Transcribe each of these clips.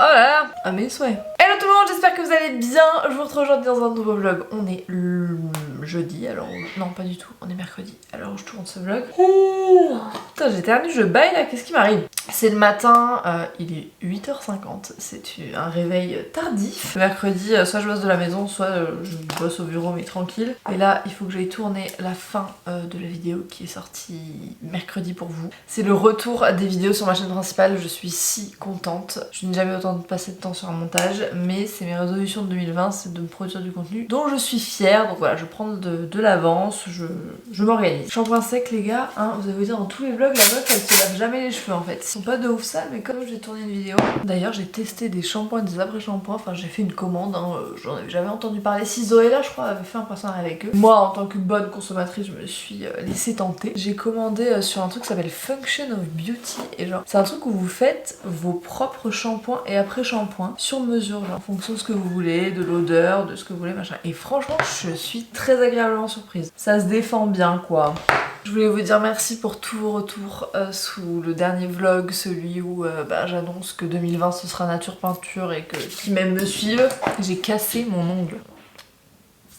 Oh là là, à mes souhaits. Hello tout le monde, j'espère que vous allez bien. Je vous retrouve aujourd'hui dans un nouveau vlog. On est le jeudi, alors non pas du tout, on est mercredi. Alors je tourne ce vlog. Putain, j'éternue, je baille là, qu'est-ce qui m'arrive? C'est le matin, il est 8h50, c'est un réveil tardif. Mercredi, soit je bosse de la maison, soit je bosse au bureau mais tranquille. Et là, il faut que j'aille tourner la fin de la vidéo qui est sortie mercredi pour vous. C'est le retour des vidéos sur ma chaîne principale, je suis si contente. Je n'ai jamais autant passé de temps sur un montage, mais c'est mes résolutions de 2020, c'est de me produire du contenu dont je suis fière. Donc voilà, je prends de l'avance, je m'organise. Shampoing sec les gars, hein, vous allez vous dire dans tous les vlogs, la meuf elle se lave jamais les cheveux en fait. Ils sont pas de ouf sales, mais comme j'ai tourné une vidéo. D'ailleurs j'ai testé des shampoings et des après-shampoings, enfin j'ai fait une commande, hein, j'en avais jamais entendu parler. Si Zoé là je crois avait fait un partenariat avec eux. Moi en tant que bonne consommatrice je me suis laissée tenter. J'ai commandé sur un truc qui s'appelle Function of Beauty et genre c'est un truc où vous faites vos propres shampoings et après-shampoings sur mesure, genre en fonction de ce que vous voulez, de l'odeur, de ce que vous voulez machin. Et franchement je suis très agréablement surprise. Ça se défend bien quoi. Je voulais vous dire merci pour tous vos retours sous le dernier vlog, celui où j'annonce que 2020 ce sera nature peinture et que qui même me suivent. J'ai cassé mon ongle.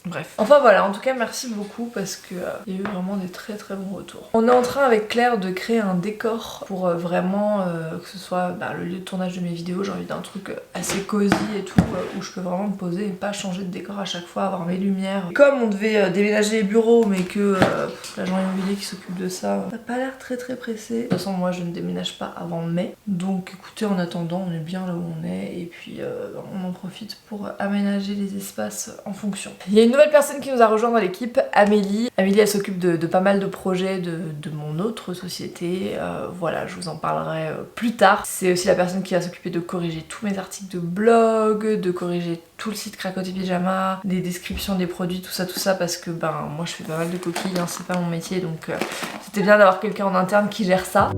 Bref. Enfin voilà, en tout cas merci beaucoup parce que il y a eu vraiment des très bons retours. On est en train avec Claire de créer un décor pour vraiment que ce soit le lieu de tournage de mes vidéos. J'ai envie d'un truc assez cosy et tout où je peux vraiment me poser et pas changer de décor à chaque fois, avoir mes lumières. Comme on devait déménager les bureaux mais que l'agent immobilier qui s'occupe de ça n'a pas l'air très pressé. De toute façon moi je ne déménage pas avant mai. Donc écoutez, en attendant on est bien là où on est et puis on en profite pour aménager les espaces en fonction. Il y a une nouvelle personne qui nous a rejoint dans l'équipe, Amélie. Amélie elle s'occupe de pas mal de projets de mon autre société, voilà je vous en parlerai plus tard. C'est aussi la personne qui va s'occuper de corriger tous mes articles de blog, de corriger tout le site Cracotte et Pyjama, des descriptions des produits, tout ça parce que moi je fais pas mal de coquilles, hein, c'est pas mon métier donc c'était bien d'avoir quelqu'un en interne qui gère ça.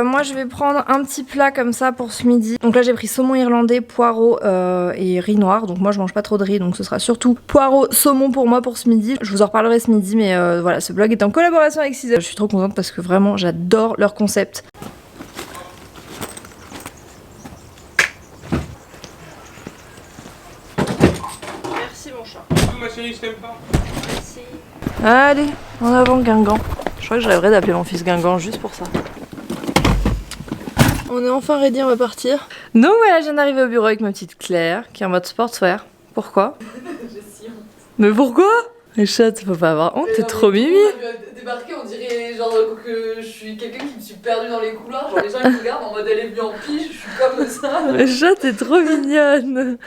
Moi je vais prendre un petit plat comme ça pour ce midi. Donc là j'ai pris saumon irlandais, poireaux et riz noir. Donc moi je mange pas trop de riz donc ce sera surtout poireaux, saumon pour moi pour ce midi. Je vous en reparlerai ce midi mais voilà, ce vlog est en collaboration avec Cizel. Je suis trop contente parce que vraiment j'adore leur concept. Merci mon chat. Ma chérie, je t'aime pas. Merci. Allez, en avant Guingamp. Je crois que je rêverais d'appeler mon fils Guingamp juste pour ça. On est enfin ready, on va partir. Donc voilà, je viens d'arriver au bureau avec ma petite Claire, qui est en mode sportswear. Pourquoi? J'ai si honte. Mais pourquoi? Les chats, faut pas avoir honte, t'es trop mimi. Débarquer, on dirait genre que je suis quelqu'un qui me suis perdue dans les couloirs. Genre les gens ils me regardent en mode elle est venue en pige, je suis comme ça. Les chats, t'es trop mignonne.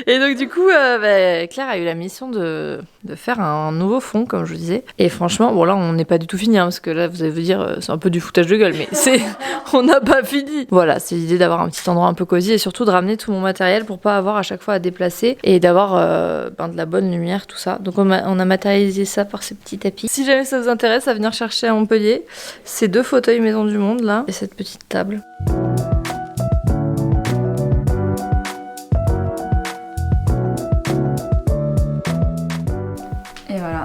Et donc du coup, Claire a eu la mission de faire un nouveau fond, comme je vous disais. Et franchement, bon là on n'est pas du tout fini, hein, parce que là vous allez vous dire, c'est un peu du foutage de gueule, mais on n'a pas fini. Voilà, c'est l'idée d'avoir un petit endroit un peu cosy et surtout de ramener tout mon matériel pour pas avoir à chaque fois à déplacer et d'avoir de la bonne lumière, tout ça. Donc on a matérialisé ça par ces petits tapis. Si jamais ça vous intéresse à venir chercher à Montpellier, ces 2 fauteuils Maison du Monde là et cette petite table.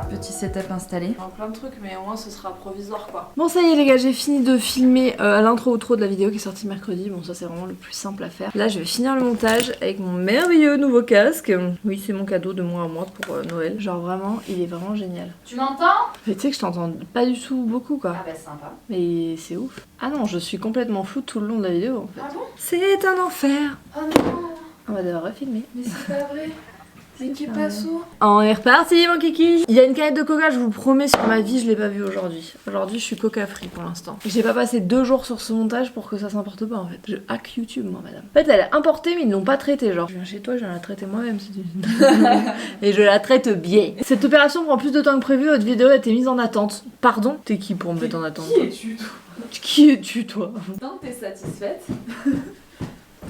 Petit setup installé. Plein de trucs mais au moins ce sera provisoire quoi. Bon ça y est les gars, j'ai fini de filmer à l'intro outro de la vidéo qui est sortie mercredi. Bon ça c'est vraiment le plus simple à faire. Là je vais finir le montage avec mon merveilleux nouveau casque. Oui c'est mon cadeau de moi à moi pour Noël. Genre vraiment il est vraiment génial. Tu m'entends? Mais tu sais que je t'entends pas du tout beaucoup quoi. Ah bah sympa. Mais c'est ouf. Ah non je suis complètement floue tout le long de la vidéo en fait. Ah bon? C'est un enfer. Oh non. On va devoir refilmer. Mais c'est pas vrai. L'équipe asso. On est reparti mon kiki. Il y a une canette de coca, je vous promets sur ma vie je l'ai pas vue aujourd'hui. Aujourd'hui je suis coca free pour l'instant. J'ai pas passé 2 jours sur ce montage pour que ça s'importe pas en fait. Je hack YouTube moi madame. En fait elle est importée mais ils l'ont pas traitée genre. Je viens chez toi, je viens la traiter moi-même si tu... Et je la traite bien. Cette opération prend plus de temps que prévu, votre vidéo a été mise en attente. Pardon? T'es qui pour me mettre en attente? Qui es-tu toi? Qui es-tu toi? Non t'es satisfaite?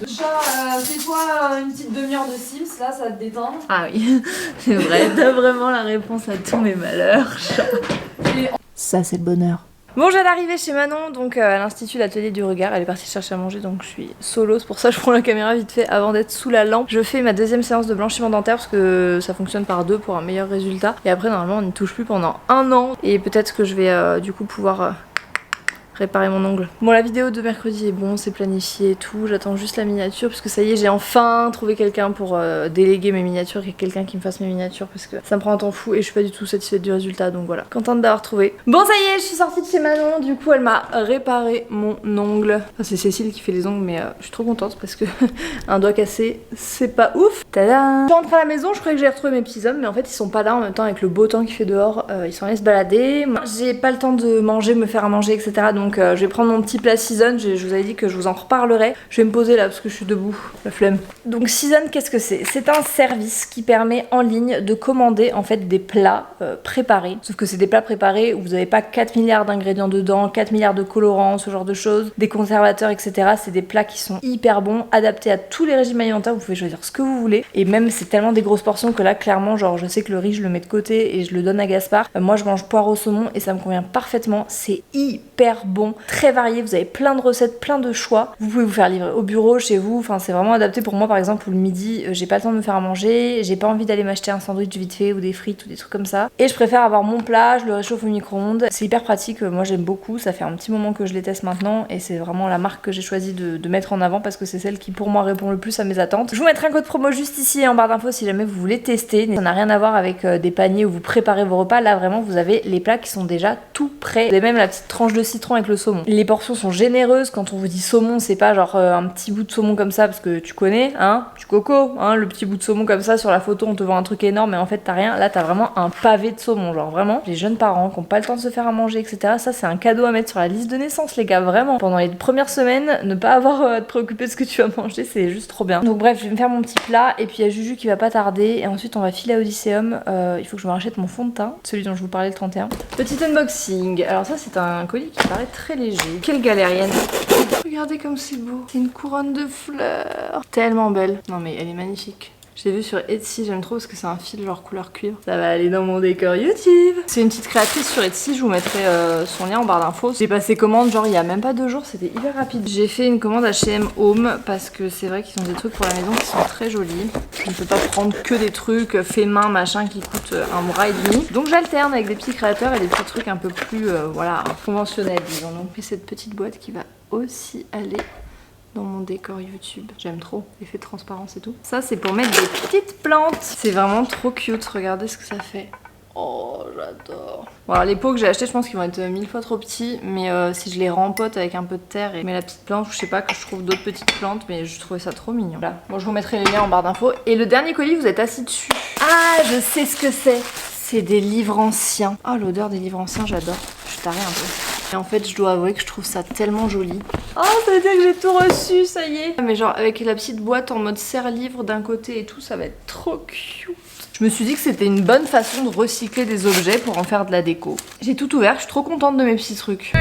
Chat, fais-toi une petite demi-heure de Sims, là, ça te détend. Ah oui, c'est vrai, t'as vraiment la réponse à tous mes malheurs, chat. Ça, c'est le bonheur. Bon, je viens d'arriver chez Manon, donc à l'Institut l'Atelier du Regard. Elle est partie chercher à manger, donc je suis solo. C'est pour ça que je prends la caméra vite fait avant d'être sous la lampe. Je fais ma deuxième séance de blanchiment dentaire parce que ça fonctionne par 2 pour un meilleur résultat. Et après, normalement, on n'y touche plus pendant 1 an. Et peut-être que je vais du coup pouvoir réparer mon ongle. Bon, la vidéo de mercredi est bon, c'est planifié et tout. J'attends juste la miniature parce que ça y est, j'ai enfin trouvé quelqu'un pour déléguer mes miniatures, quelqu'un qui me fasse mes miniatures parce que ça me prend un temps fou et je suis pas du tout satisfaite du résultat, donc voilà. Contente d'avoir trouvé. Bon, ça y est, je suis sortie de chez Manon, du coup elle m'a réparé mon ongle. Enfin, c'est Cécile qui fait les ongles, mais je suis trop contente parce que un doigt cassé, c'est pas ouf. Tada! Je rentre à la maison, je croyais que j'allais retrouver mes petits hommes, mais en fait ils sont pas là en même temps avec le beau temps qu'il fait dehors. Ils sont allés se balader. J'ai pas le temps de manger, me faire à manger, etc. Donc je vais prendre mon petit plat Season, je vous avais dit que je vous en reparlerai. Je vais me poser là parce que je suis debout, la flemme. Donc Season, qu'est-ce que c'est? C'est un service qui permet en ligne de commander en fait des plats préparés. Sauf que c'est des plats préparés où vous n'avez pas 4 milliards d'ingrédients dedans, 4 milliards de colorants, ce genre de choses, des conservateurs, etc. C'est des plats qui sont hyper bons, adaptés à tous les régimes alimentaires, vous pouvez choisir ce que vous voulez. Et même c'est tellement des grosses portions que là clairement, genre je sais que le riz je le mets de côté et je le donne à Gaspard. Moi je mange poire au saumon et ça me convient parfaitement, c'est hyper bon, très varié, vous avez plein de recettes, plein de choix. Vous pouvez vous faire livrer au bureau, chez vous, enfin c'est vraiment adapté pour moi par exemple où le midi j'ai pas le temps de me faire à manger, j'ai pas envie d'aller m'acheter un sandwich vite fait ou des frites ou des trucs comme ça. Et je préfère avoir mon plat, je le réchauffe au micro-ondes. C'est hyper pratique, moi j'aime beaucoup, ça fait un petit moment que je les teste maintenant et c'est vraiment la marque que j'ai choisi de mettre en avant parce que c'est celle qui pour moi répond le plus à mes attentes. Je vous mettrai un code promo juste ici en barre d'infos si jamais vous voulez tester. Ça n'a rien à voir avec des paniers où vous préparez vos repas, là vraiment vous avez les plats qui sont déjà tout prêts. Vous avez même la petite tranche de citron avec le saumon. Les portions sont généreuses, quand on vous dit saumon c'est pas genre un petit bout de saumon comme ça parce que tu connais, hein, tu coco, hein, le petit bout de saumon comme ça sur la photo on te vend un truc énorme mais en fait t'as rien, là t'as vraiment un pavé de saumon, genre vraiment les jeunes parents qui ont pas le temps de se faire à manger etc, ça c'est un cadeau à mettre sur la liste de naissance les gars, vraiment, pendant les premières semaines ne pas avoir à te préoccuper de ce que tu vas manger c'est juste trop bien. Donc bref je vais me faire mon petit plat et puis il y a Juju qui va pas tarder et ensuite on va filer à Odysseum, il faut que je me rachète mon fond de teint, celui dont je vous parlais le 31. Petit unboxing, alors ça c'est un colis qui paraît très léger, quelle galérienne. Regardez comme c'est beau. C'est une couronne de fleurs. Tellement belle. Non mais elle est magnifique. Je l'ai vu sur Etsy, j'aime trop parce que c'est un fil genre couleur cuivre. Ça va aller dans mon décor YouTube. C'est une petite créatrice sur Etsy, je vous mettrai son lien en barre d'infos. J'ai passé commande genre il y a même pas 2 jours, c'était hyper rapide. J'ai fait une commande H&M Home parce que c'est vrai qu'ils ont des trucs pour la maison qui sont très jolis. Je ne peux pas prendre que des trucs faits main machin qui coûtent 1 mois et demi. Donc j'alterne avec des petits créateurs et des petits trucs un peu plus voilà, conventionnels disons. Donc j'ai cette petite boîte qui va aussi aller dans mon décor YouTube. J'aime trop l'effet de transparence et tout. Ça c'est pour mettre des petites plantes. C'est vraiment trop cute, regardez ce que ça fait. Oh j'adore. Bon alors les pots que j'ai achetés je pense qu'ils vont être 1000 fois trop petits. Mais si je les rempote avec un peu de terre et mets la petite plante, je sais pas, que je trouve d'autres petites plantes. Mais je trouvais ça trop mignon. Voilà. Bon je vous mettrai les liens en barre d'infos. Et le dernier colis vous êtes assis dessus. Ah je sais ce que c'est. C'est des livres anciens. Oh l'odeur des livres anciens j'adore. Je suis tarée un peu. Et en fait je dois avouer que je trouve ça tellement joli. Oh ça veut dire que j'ai tout reçu, ça y est. Mais genre avec la petite boîte en mode serre-livre d'un côté et tout, ça va être trop cute. Je me suis dit que c'était une bonne façon de recycler des objets pour en faire de la déco. J'ai tout ouvert, je suis trop contente de mes petits trucs.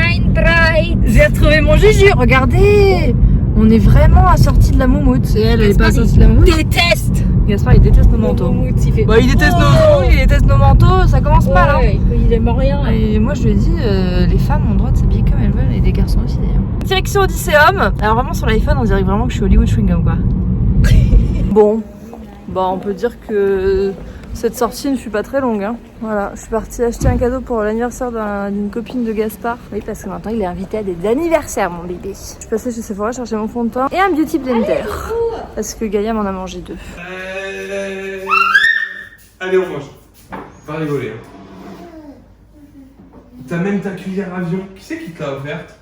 J'ai retrouvé mon Juju, regardez. On est vraiment assortis de la moumoute. Et elle est pas assortie de la moumoute. Déteste. Gaspard il déteste nos manteaux. Bah il déteste nos manteaux, il déteste nos manteaux, ça commence mal hein. Il aime rien. Et moi je lui ai dit, les femmes ont le droit de s'habiller comme elles veulent et des garçons aussi d'ailleurs. Direction Odysseum. Alors vraiment sur l'iPhone on dirait vraiment que je suis Hollywood Chewing-Gum quoi. Bon, bah on peut dire que cette sortie ne fut pas très longue hein. Voilà, je suis partie acheter un cadeau pour l'anniversaire d'une copine de Gaspard. Oui parce que maintenant il est invité à des anniversaires mon bébé. Je suis passée chez Sephora chercher mon fond de teint et un beauty blender. Parce que Gaïa m'en a mangé 2. Allez, on mange. Pas rigoler. T'as même ta cuillère avion. Qui c'est qui te l'a offerte?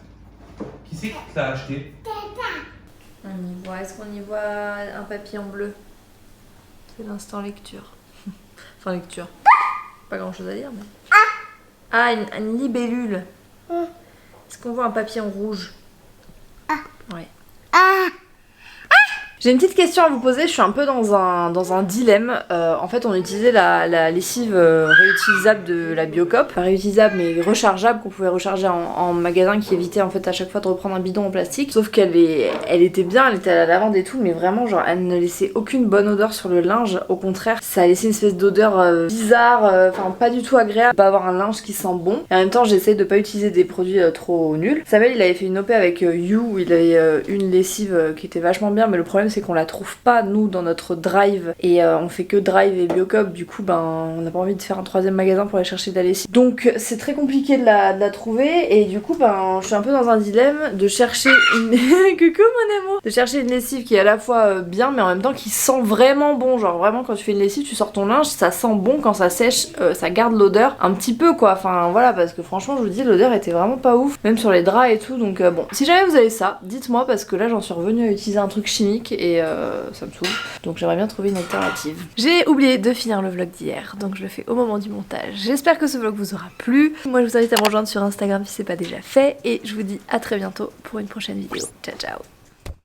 Qui c'est qui te l'a acheté? On y voit, est-ce qu'on y voit un papier en bleu? C'est l'instant lecture. Enfin lecture. Pas grand chose à lire mais... Ah, une libellule. Est-ce qu'on voit un papier en rouge? Ouais. J'ai une petite question à vous poser, je suis un peu dans un dilemme. En fait, on utilisait la lessive réutilisable de la Biocop, pas réutilisable mais rechargeable, qu'on pouvait recharger en magasin, qui évitait en fait à chaque fois de reprendre un bidon en plastique. Sauf qu'elle était bien, elle était à la lavande et tout, mais vraiment genre elle ne laissait aucune bonne odeur sur le linge. Au contraire, ça laissait une espèce d'odeur bizarre, enfin pas du tout agréable. Pas avoir un linge qui sent bon. Et en même temps, j'essaye de pas utiliser des produits trop nuls. Samuel, il avait fait une OP avec You, où il avait une lessive qui était vachement bien, mais le problème c'est qu'on la trouve pas nous dans notre drive, et on fait que drive et Biocop. Du coup, on n'a pas envie de faire un troisième magasin pour aller chercher de la lessive. Donc c'est très compliqué de la trouver, et du coup, je suis un peu dans un dilemme de chercher une coucou mon amour, de chercher une lessive qui est à la fois bien, mais en même temps qui sent vraiment bon. Genre vraiment, quand tu fais une lessive, tu sors ton linge, ça sent bon, quand ça sèche, ça garde l'odeur un petit peu quoi. Enfin voilà, parce que franchement, je vous dis, l'odeur était vraiment pas ouf, même sur les draps et tout. Donc bon, si jamais vous avez ça, dites-moi, parce que là j'en suis revenue à utiliser un truc chimique et ça me saoule. Donc j'aimerais bien trouver une alternative. J'ai oublié de finir le vlog d'hier, donc je le fais au moment du montage. J'espère que ce vlog vous aura plu. Moi je vous invite à me rejoindre sur Instagram si c'est pas déjà fait, et je vous dis à très bientôt pour une prochaine vidéo. Ciao ciao.